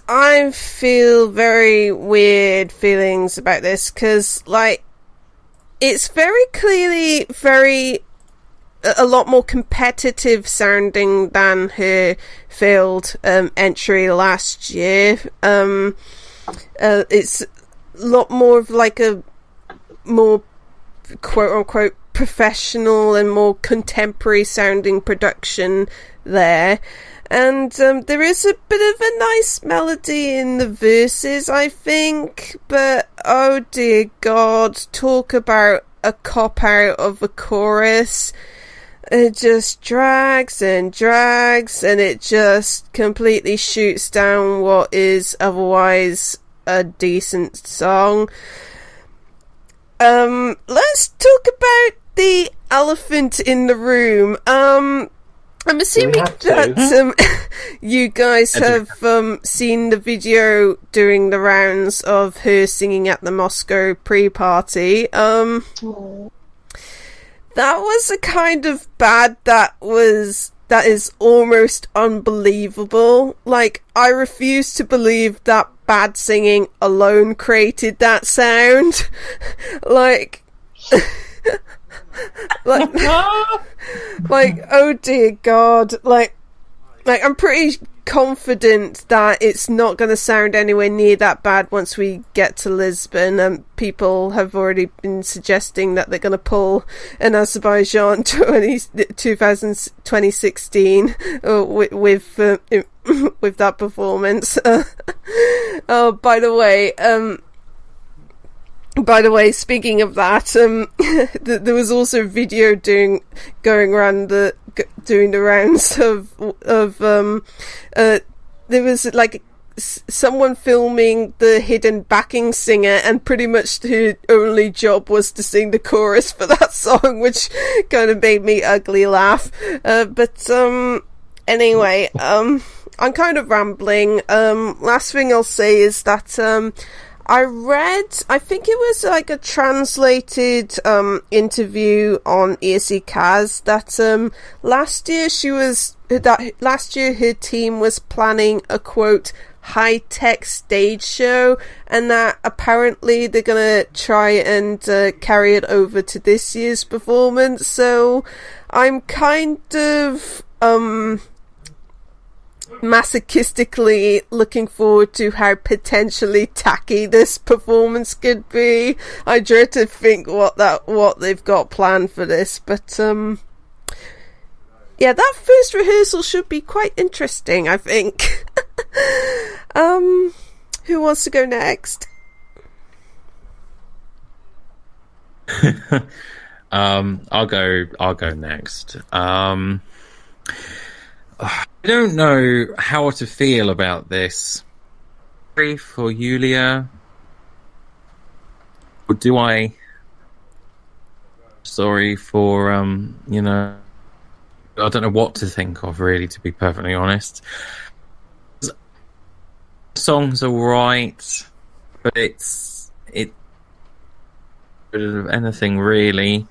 I feel very weird feelings about this, because, like, it's very clearly a lot more competitive sounding than her failed entry last year. It's a lot more of like a more quote unquote professional and more contemporary sounding production there. And there is a bit of a nice melody in the verses, I think, but oh dear God, talk about a cop-out of a chorus. It just drags and drags, and it just completely shoots down what is otherwise a decent song. Let's talk about the elephant in the room. I'm assuming that you guys have seen the video doing the rounds of her singing at the Moscow pre-party. That was a kind of bad that is almost unbelievable. Like, I refuse to believe that bad singing alone created that sound. like oh dear God, like I'm pretty confident that it's not going to sound anywhere near that bad once we get to Lisbon, and people have already been suggesting that they're going to pull an Azerbaijan 2016 with that performance. Oh, by the way, speaking of that, there was also a video doing the rounds of there was like someone filming the hidden backing singer, and pretty much her only job was to sing the chorus for that song, which kind of made me ugly laugh. But anyway, I'm kind of rambling. Last thing I'll say is that I think it was like a translated interview on ESC Kaz that last year her team was planning a quote high-tech stage show, and that apparently they're gonna try and carry it over to this year's performance. So I'm kind of masochistically looking forward to how potentially tacky this performance could be. I dread to think what they've got planned for this, but yeah, that first rehearsal should be quite interesting, I think. Who wants to go next? I'll go next. I don't know how to feel about this. Sorry for Yulia. Or do I? Sorry for, I don't know what to think of, really, to be perfectly honest. The song's alright, but it's anything really.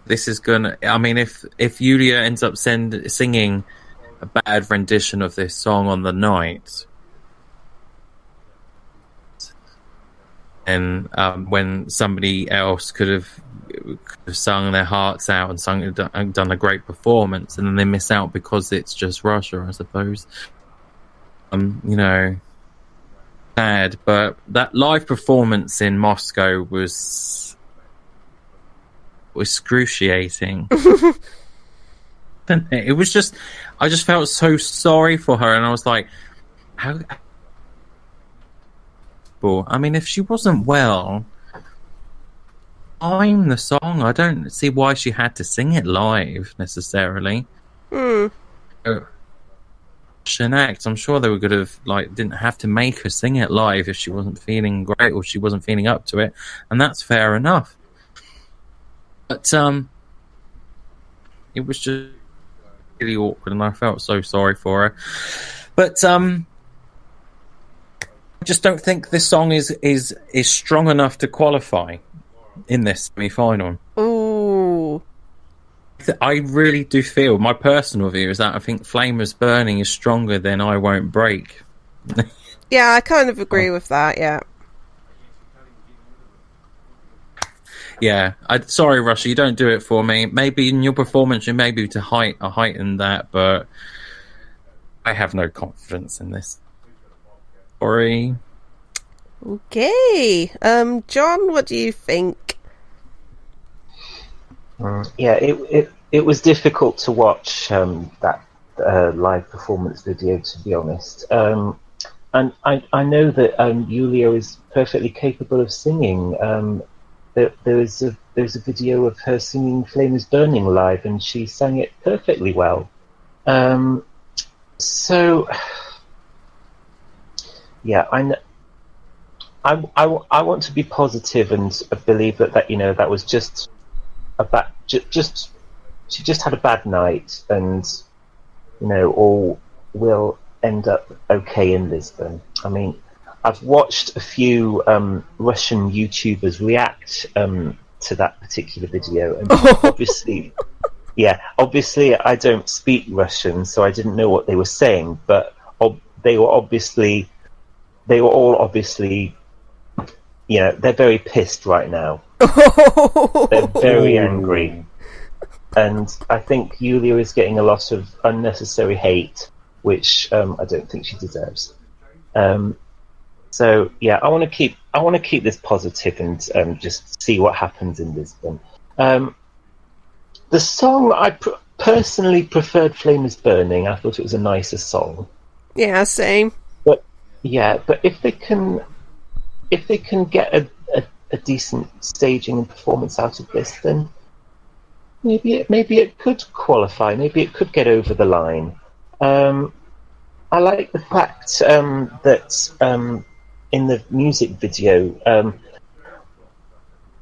This is gonna. I mean, if Yulia ends up singing a bad rendition of this song on the night, and when somebody else could have sung their hearts out and done a great performance, and then they miss out because it's just Russia, I suppose. Sad. But that live performance in Moscow was excruciating. It was just, I just felt so sorry for her, and I was like, how? I mean, if she wasn't well, I'm the song. I don't see why she had to sing it live necessarily. an act. I'm sure they were going to didn't have to make her sing it live if she wasn't feeling great or she wasn't feeling up to it, and that's fair enough. But it was just really awkward, and I felt so sorry for her. But I just don't think this song is strong enough to qualify in this semi-final. Ooh. I really do feel, my personal view is that I think Flame is Burning is stronger than I Won't Break. Yeah, I kind of agree with that, yeah. Yeah, sorry, Russia, you don't do it for me. Maybe in your performance you may be to heighten that, but I have no confidence in this. Sorry. Okay. John, what do you think? Yeah, it was difficult to watch that live performance video, to be honest. And I know that Yulia is perfectly capable of singing. There's a video of her singing "Flame is Burning" live, and she sang it perfectly well. So, yeah, I want to be positive and believe that that was just she just had a bad night, and all will end up okay in Lisbon. I mean, I've watched a few Russian YouTubers react to that particular video, and obviously I don't speak Russian, so I didn't know what they were saying, but they were all obviously, they're very pissed right now. They're very angry. And I think Yulia is getting a lot of unnecessary hate, which I don't think she deserves. So yeah, I want to keep this positive and just see what happens in Lisbon. The song I personally preferred, "Flame is Burning." I thought it was a nicer song. Yeah, same. But if they can get a decent staging and performance out of this, then maybe it could qualify. Maybe it could get over the line. I like the fact that in the music video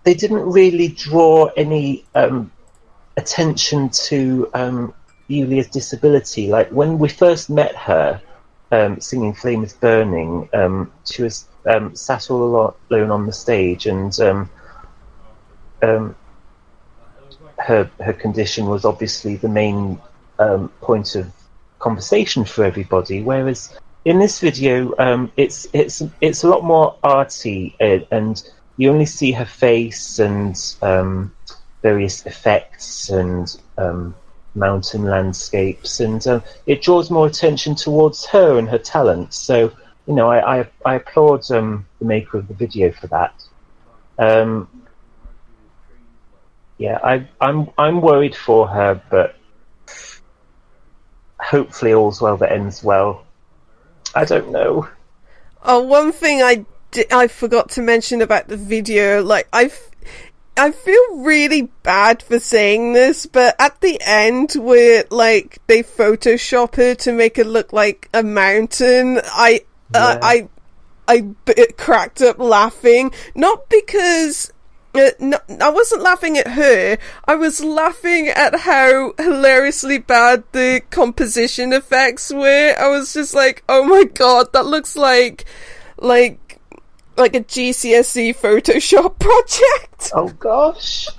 they didn't really draw any attention to Yulia's disability. Like when we first met her singing "Flame is Burning," she was sat all alone on the stage, and her condition was obviously the main point of conversation for everybody. Whereas in this video, it's a lot more arty, and you only see her face and various effects and mountain landscapes, and it draws more attention towards her and her talent. So I applaud the maker of the video for that. I'm worried for her, but hopefully all's well that ends well. I don't know. Oh, one thing I forgot to mention about the video, I feel really bad for saying this, but at the end where they Photoshop her to make it look like a mountain, I cracked up laughing, not because no, I wasn't laughing at her. I was laughing at how hilariously bad the composition effects were. I was just like, oh my god, that looks like a GCSE Photoshop project. Oh gosh.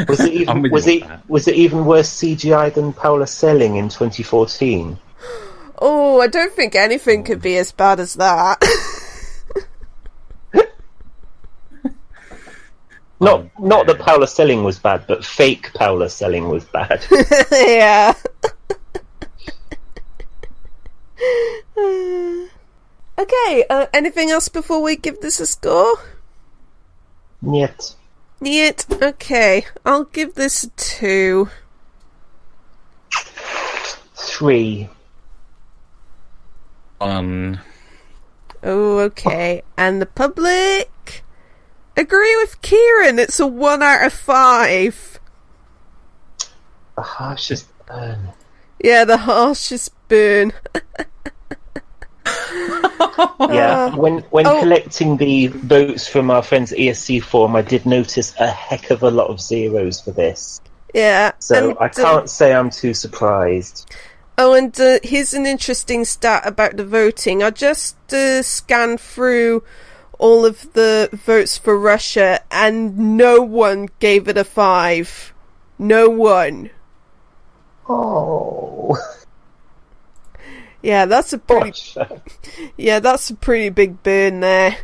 Was it even worse CGI than Paula Selling in 2014? Oh, I don't think anything could be as bad as that. Not that Paula Selling was bad, but fake Paula Selling was bad. Yeah. Okay, anything else before we give this a score? Niet. Okay, I'll give this a 2. 3. 1. Oh, okay. And the public agree with Ciaran. It's a 1 out of 5. The harshest burn. Yeah, the harshest burn. Yeah, when collecting the votes from our friends at ESC Forum, I did notice a heck of a lot of zeros for this. Yeah. So and, I can't say I'm too surprised. Oh, and here's an interesting stat about the voting. I just scanned through all of the votes for Russia, and no one gave it a 5. No one. Oh. Yeah, that's a pretty. Yeah, that's a pretty big burn there.